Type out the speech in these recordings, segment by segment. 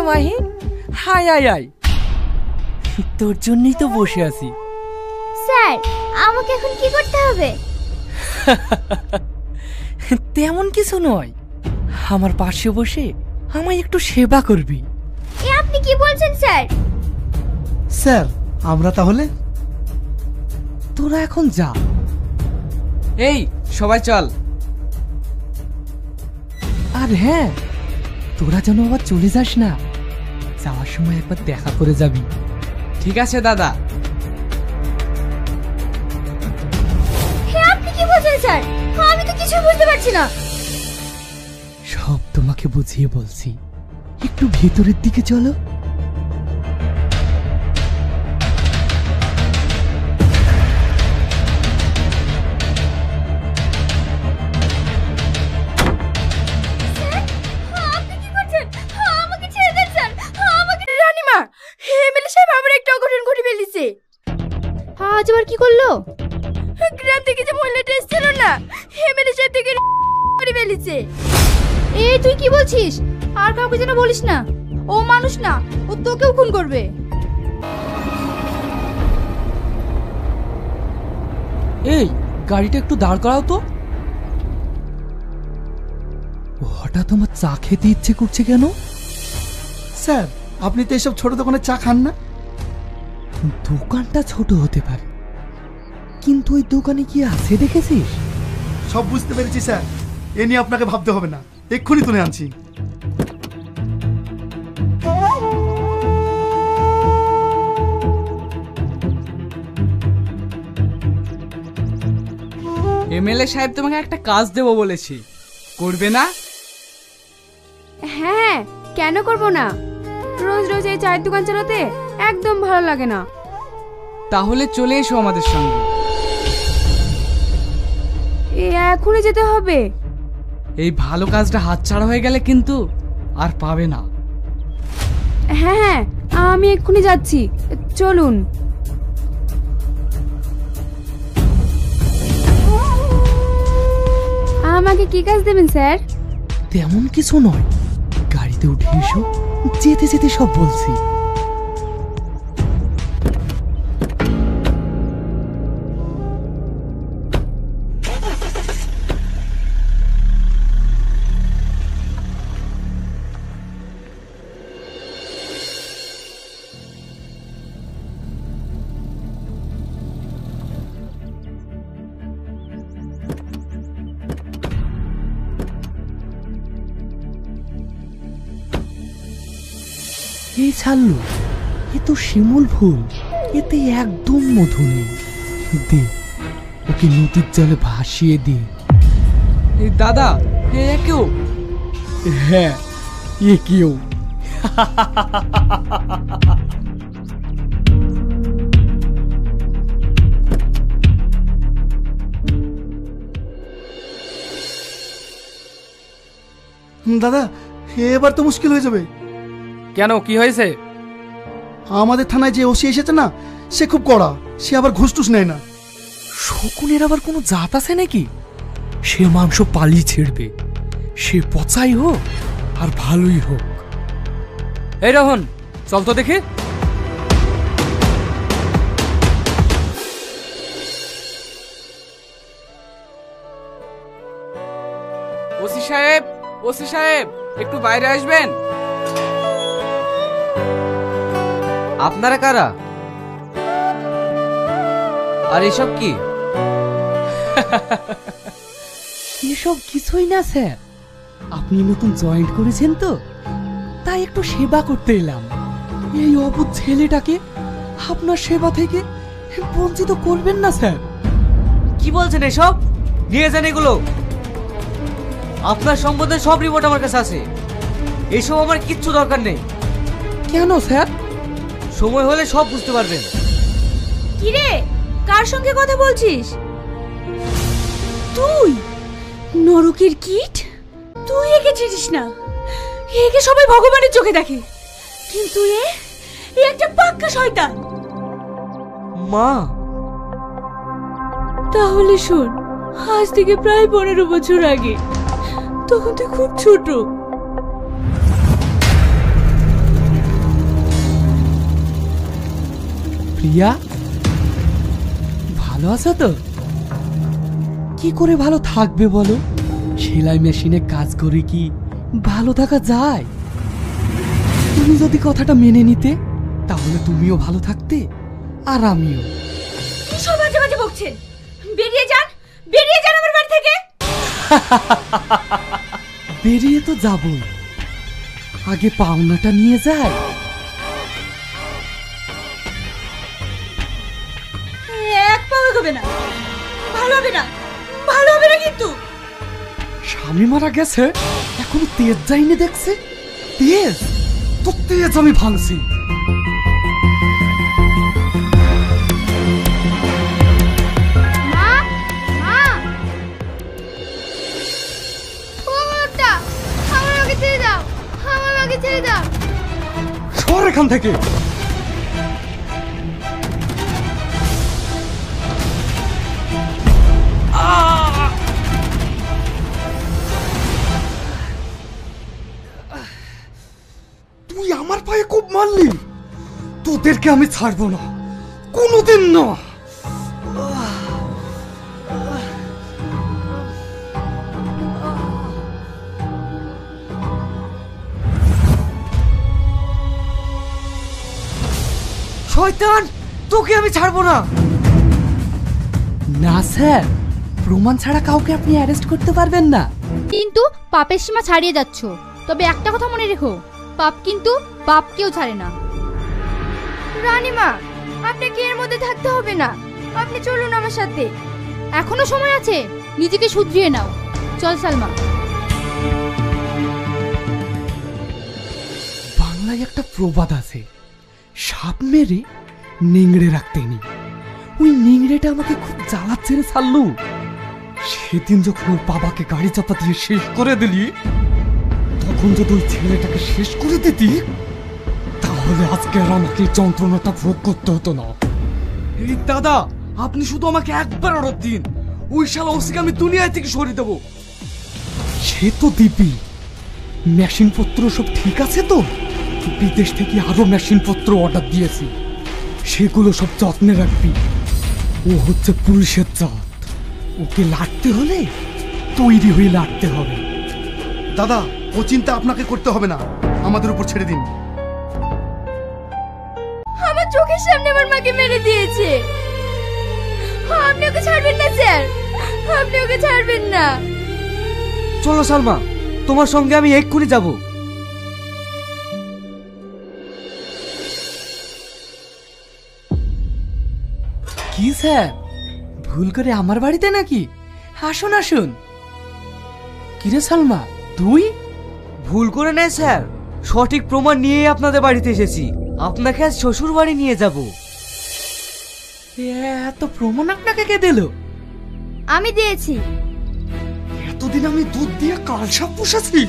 Mahi, high আয় আয়, তোর জন্যই তো বসে আছি। স্যার, আমাকে এখন কি করতে হবে? তেমন কিছু নয়, আমার পাশে বসে আমায় একটু সেবা করবি। এ আপনি কি বলছেন স্যার? স্যার, আমরা তাহলে? তোরা এখন যা। এই সবাই চল। আর হ্যাঁ, তোরা যেন আবার চলে যাস না, যাওয়ার সময় একবার দেখা করে যাবি। ঠিক আছে দাদা। হে আপনি কি বলছেন স্যার? আমি তো কিছু বুঝতে পারছি না। সব তোমাকে বুঝিয়ে বলছি, একটু ভেতরের দিকে চলো। আজ আবার কি করলো? গ্রাম থেকে যে মহিলাটা এসেছিল না, এমএলএ সাহেব থেকে করে ফেলেছে। এই তুই কি বলছিস? আর কাউকে যেন বলিস না, ও মানুষ না, ও তোকেও খুন করবে। এই গাড়িটা একটু দাঁড় করাও তো। হঠাৎ তোমার চা খেতে ইচ্ছে করছে কেন? স্যার, আপনি তো এসব ছোট দোকানে চা খান না। দোকানটা ছোট হতে পারে, কিন্তু ওই দোকানে কি আছে দেখেছিস? সব বুঝতে পেরেছি স্যার, এ নিয়ে আপনাকে ভাবতে হবে না, এক্ষুনি তুলে আনছি। এমএলএ সাহেব তোমাকে একটা কাজ দেবো বলেছি, করবে না? হ্যাঁ, কেন করব না? রোজ রোজ এই চায়ের দোকান চালাতে একদম ভালো লাগে না। তাহলে চলে এসো আমাদের সঙ্গে। এখনই যেতে হবে? এই ভালো কাজটা হাতছাড়া হয়ে গেলে কিন্তু আর পাবে না। হ্যাঁ হ্যাঁ, আমি এক্ষুনি যাচ্ছি, চলুন। আমাকে কি কাজ দেবেন স্যার? তেমন কিছু নয়, গাড়িতে উঠে এসো, যেতে যেতে সব বলছি। এই ছাড়লো, এ তো শিমুল ফুল, এতে একদম মধু নেই। দে, ওকে নদীর জলে ভাসিয়ে দে। এই দাদা, এ কেউ? হ্যাঁ, এ কেউ। দাদা, এবার তো মুশকিল হয়ে যাবে। কেন, কি হয়েছে? আমাদের থানায় যে ওসি এসেছে না, সে খুব কড়া, সে আবার ঘুষ টুস নেয় না। শকুনের আবার কোনো জাত আছে নাকি? সে মাংস পালিয়ে ছেড়বে, সে পচাই হোক আর ভালোই হোক। এই রোহন, চল তো দেখি। ওসি সাহেব, ওসি সাহেব, একটু বাইরে আসবেন। আপনারা কারা? আর এসব কি? এসব কিছুই না স্যার, আপনি নতুন জয়েন্ট করেছেন তো, তাই একটু সেবা করতে এলাম। এই অবুঝ ছেলেটাকে আপনার সেবা থেকে বঞ্চিত করবেন না স্যার। কি বলছেন এসব? নিয়ে যান এগুলো। আপনার সম্বন্ধে সব রিপোর্ট আমার কাছে আছে, এসব আমার কিচ্ছু দরকার নেই। কেন স্যার? সময় হলে সব বুঝতে পারবেন। কি রে, কার সঙ্গে কথা বলছিস তুই? নরকের কীট, তুই একে চিনিস না। একে সবাই ভগবানের চোখে দেখে, কিন্তু এ একটা পাক্কা শয়তান। মা, তাহলে শোন, আজ থেকে প্রায় 15 বছর আগে, তখন তুই খুব ছোট, প্রিয়া, ভালো আছো তো? কি করে ভালো থাকবে বলো? সেলাই মেশিনে কাজ করে কি ভালো থাকা যায়? তুমি যদি কথাটা মেনে নিতে তাহলে তুমিও ভালো থাকতে আর আমিও। কি সব বাজে বাজে বকছেন? বেরিয়ে যান, বেরিয়ে যান আমার বাড়ি থেকে। বেরিয়ে তো যাবই, আগে পাওনাটা নিয়ে যাই। এক পাও এগোবে না, ভালো হবে না, ভালো হবে না কিন্তু। স্বামী মারা গেছে এখনো তেজ যায়নি দেখছে? তেজ তো তেজ আমি ভাঙছি। মা, মা, ও একটা, আমার মাকে ছেড়ে দাও, আমার মাকে ছেড়ে দাও। সর এখান থেকে। তুই আমার পায়ে খুব মারলি, তোদেরকে আমি ছাড়বো না, কোনোদিন না। শয়তান, তোকে আমি ছাড়বো না। না স্যার, প্রমাণ ছাড়া কাউকে আপনি অ্যারেস্ট করতে পারবেন না। কিন্তু পাপের সীমা ছাড়িয়ে যাচ্ছ। তবে একটা কথা মনে রেখো, পাপ কিন্তু বাপকেও ছাড়ে না। রানীমা, আপনাকে এর মধ্যে থাকতে হবে না, আপনি চলুন আমার সাথে। এখনো সময় আছে, নিজেকে শুধরিয়ে নাও। চল সালমা। বাংলায় একটা প্রবাদ আছে, সাপ মেরে নিংড়ে রাখতে নেই। ওই নিংড়েটা আমাকে খুব জ্বালাচ্ছে রে ছাড়লু। সেদিন যখন ওর বাবাকে গাড়ি চাপা দিয়ে শেষ করে দিলি, তখন যদি ওই ছেলেটাকে শেষ করে দিতি তাহলে আজকে আর আমাকে এই যন্ত্রণাটা ভোগ করতে হতো না। এই দাদা, আপনি শুধু আমাকে একবার অর্ডার দিন, ওই শালা ওসিকে আমি দুনিয়া থেকে সরিয়ে দেবো। সে তো দিবি। মেশিন পত্র সব ঠিক আছে তো? বিদেশ থেকে আরো মেশিন পত্র অর্ডার দিয়েছি, সেগুলো সব যত্নে রাখবি। ও হচ্ছে পুলিশের জাত, ওকে লাটতে হলে তৈরি হয়ে লাটতে হবে। দাদা, ও চিন্তা আপনাকে করতে হবে না, আমাদের উপর ছেড়ে দিন। আমার চোখের সামনে আমার মাকে মেরে দিয়েছে। আপনি ওকে ছাড়বেন না স্যার, আপনি ওকে ছাড়বেন না। চলো সালমা, তোমার সঙ্গে আমি এক্ষুনি যাব। কি স্যার, ভুল করে আমার বাড়িতে নাকি? আসুন আসুন। কিরে সালমা, তুই? ভুল করে নেই স্যার, সঠিক প্রমাণ নিয়েই আপনাদের বাড়িতে এসেছি। আপনাকে আজ শ্বশুর বাড়ি নিয়ে যাব। এত প্রমাণ আপনাকে কে দিল? আমি দিয়েছি। এতদিন আমি দুধ দিয়ে কালসাপ পুষেছি।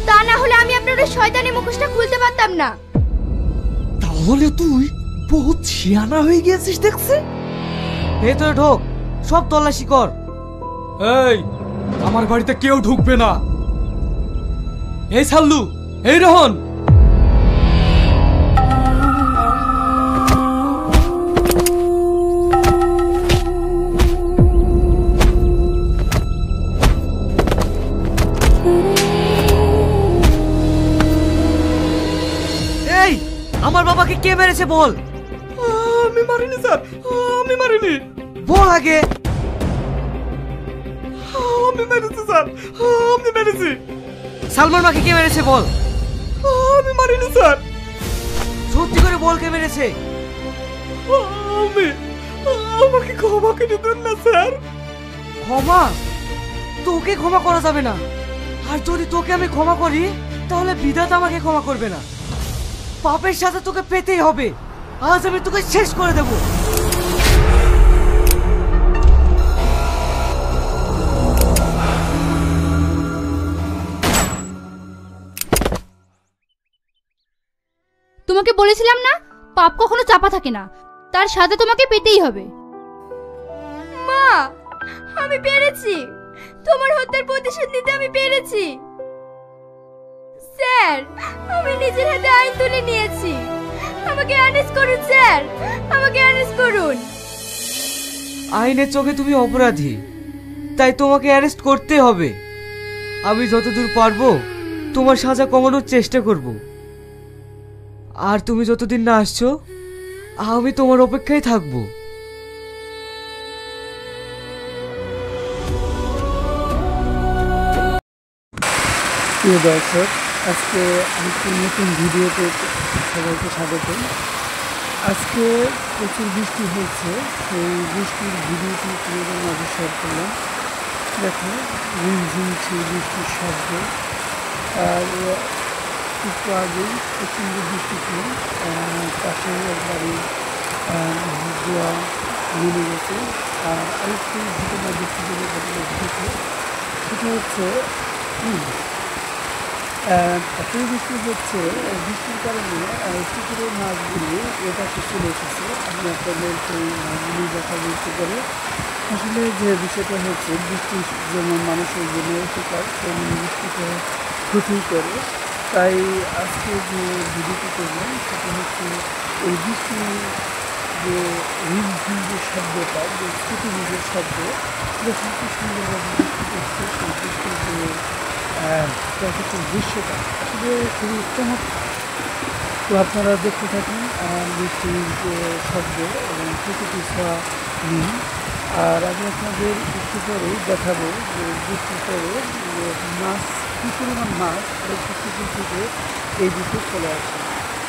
তা না হলে আমি আপনার ওই শয়তানি মুখোশটা খুলতে পারতাম না। তাহলে তুই বহুত শিয়ানা হয়ে গিয়েছিস দেখছি। ভেতরে ঢোক, সব তল্লাশি কর। এই, আমার বাড়িতে কেউ ঢুকবে না। এই সাল্লু, এই রোহন, এই, আমার বাবাকে কে মেরেছে বল। আমি মারিনি স্যার, আমি মারিনি। বল আগে। আমি মেরেছি স্যার, আমি মেরেছি। সালমান মাকে কে মেরেছে বল। আমি মারিনি স্যার। সত্যি করে বল কে মেরেছে। আমি, আমাকে ক্ষমা করে দেন না স্যার। ক্ষমা? তোকে ক্ষমা করা যাবে না। আর যদি তোকে আমি ক্ষমা করি তাহলে বিধাতা আমাকে ক্ষমা করবে না। পাপের সাথে তোকে পেতেই হবে। আজ আমি তোকে শেষ করে দেব। তোমাকে বলেছিলাম না, পাপ কখনো চাপা থাকে না, তার সাথে তোমাকে পেতেই হবে। মা, আমি পেরেছি, তোমার হত্যার প্রতিশোধ নিতে আমি পেরেছি। স্যার, আমি নিজের হাতে আইন তুলে নিয়েছি। আমাকে অ্যারেস্ট করুন স্যার, আমাকে অ্যারেস্ট করুন। আইনের চোখে তুমি অপরাধী, তাই তোমাকে অ্যারেস্ট করতে হবে। আমি যতদূর পারবো তোমার সাজা কমানোর চেষ্টা করব। আর তুমি যতদিন না আসছো আমি তোমার অপেক্ষায় থাকবো। প্রিয় দর্শক, আজকে একটি নতুন ভিডিওতে সবাইকে স্বাগত। আজকে প্রচুর বৃষ্টি হয়েছে, সেই বৃষ্টির ভিডিওটি তোমাদের মাঝে শেয়ার করলাম। দেখো ঝিমঝিম সেই বৃষ্টির শব্দ। আর একটু আগেই প্রচণ্ড বৃষ্টি ছিল, পাশে একবারই জোয়া নেমে গেছে। আর আরেকটি ঘটনা বৃষ্টি জন্য ঘটনা ঘটেছে, সেটা হচ্ছে এতই বৃষ্টি হচ্ছে, বৃষ্টির কারণে পুকুরের মাছগুলি এপাশে চলে এসেছে। আমি আপনাদের সেই মাছগুলি দেখা বলতে পারে। আসলে যে বিষয়টা হচ্ছে, বৃষ্টি যেমন মানুষের জন্য উপকার, তেমন বৃষ্টিতে ক্ষতি করে। তাই আজকে যে ভিডিওটি করবেন সেটা হচ্ছে এই বৃষ্টির যে রিমঝিম যে শব্দটা, যে ছিটিমিটির শব্দ, যখন কি সুন্দরভাবে বৃষ্টি করছে, সেই বৃষ্টির যে প্রাকৃতিক দৃশ্যটা আসলে খুবই চমৎকার। তো আপনারা দেখতে থাকুন বৃষ্টির যে শব্দ এবং প্রকৃতি ছোঁয়া নিন। আর আমি আপনাদের একটু পরেই দেখাবো যে বৃষ্টির পরে যে মাছ, কী পরিমাণ মাছ এই পুকুর থেকে এই দিকে চলে আসে।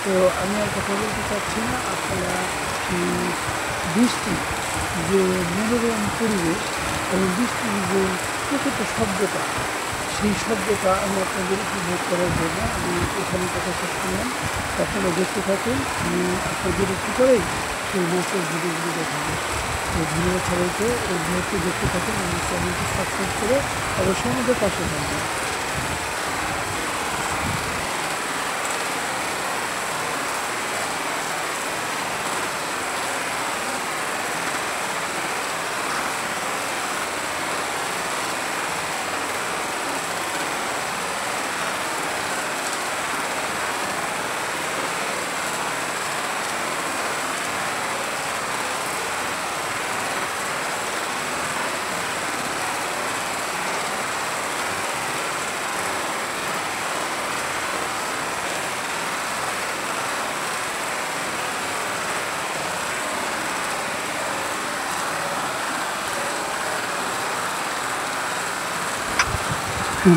তো আমি আর কথা বলতে চাচ্ছি না, আপনারা বৃষ্টি যে মনোরম পরিবেশ এবং বৃষ্টির যে প্রকৃত শব্দটা, সেই শব্দটা আমি আপনাদের উপভোগ করার জন্য আমি এখানে কথা শেষ করলাম। আপনারা দেখতে থাকুন, আমি আপনাদের একটু করেই সেই মাছের ভিডিওগুলি দেখাবো। তো ধন্যবাদ সবাইকে। এই ভিডিওটি দেখতে থাকুন, আমার চ্যানেলটি সাবস্ক্রাইব করে অবশ্যই আমাদের পাশে থাকবেন।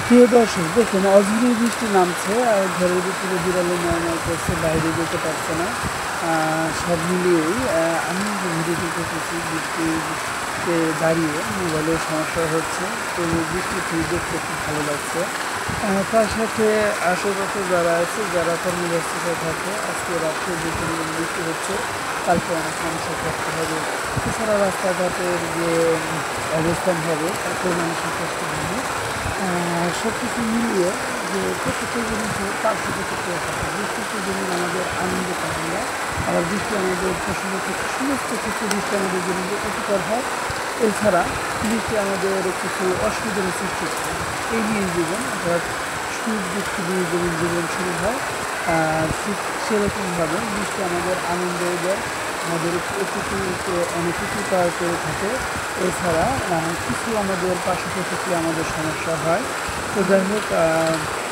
প্রিয় দর্শক, দেখুন অঝুরি বৃষ্টি নামছে আর ঘরের ভিতরে বিড়ালে নয় করছে, বাইরে যেতে পারছে না। সব মিলিয়েই আমি যে ভিডিওটি করতেছি বৃষ্টিতে দাঁড়িয়ে মোবাইলের সমস্যা হচ্ছে, তো বৃষ্টিটি দেখতে খুব ভালো লাগছে। তার সাথে আশেপাশে যারা আছে, যারা কর্মব্যস্ততা থাকে, আজকে রাত্রে যে পরিমাণ বৃষ্টি হচ্ছে, কালকে অনেক মানুষের কষ্ট হবে। এছাড়া রাস্তাঘাটের যে অবস্থান হবে তাতেও মানুষের কষ্ট হবে। সব কিছু মিলিয়ে যে প্রত্যেকটা জিনিসের পার্শ্ব প্রতিক্রিয়া থাকে। বৃষ্টিতে যেমন আমাদের আনন্দ পাওয়া যায়, আবার বৃষ্টি আমাদের পশুর ক্ষেত্রে, সমস্ত ক্ষেত্রে বৃষ্টি আমাদের জন্য উপকার হয়। এছাড়া বৃষ্টি আমাদের কিছু অসুবিধার সৃষ্টি করে। এই নিয়ে জীবন, অর্থাৎ সুখ দুঃখ দিয়ে যেমন জীবন শুরু হয়, সেরকমভাবে বৃষ্টি আমাদের আনন্দ দেয়, আমাদের প্রকৃতিকে অনেক উপকার করে থাকে। এছাড়া কিছু আমাদের পার্শ্ব প্রতিক্রিয়া আমাদের সমস্যা হয়। তো যাই হোক,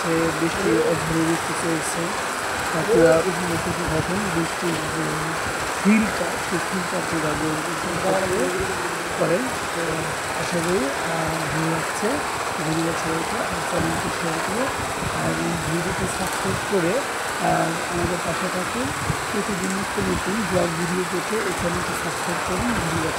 সে বৃষ্টি অঝরে বৃষ্টি চলছে, আপনারা উপভোগ করতে থাকুন বৃষ্টির যে ফিলটা, সেই ফিলটা আপনারা করেন। তো আশা করি ভালো লাগছে। ধন্যবাদ সবাইকে। চ্যানেলটি শেয়ার করে আর ভিডিওটি সাবস্ক্রাইব করে আমাদের পাশে থাকুন। প্রতিদিন নতুন ব্লগ ভিডিও পেতে এই চ্যানেলটি সাবস্ক্রাইব করুন। ধন্যবাদ।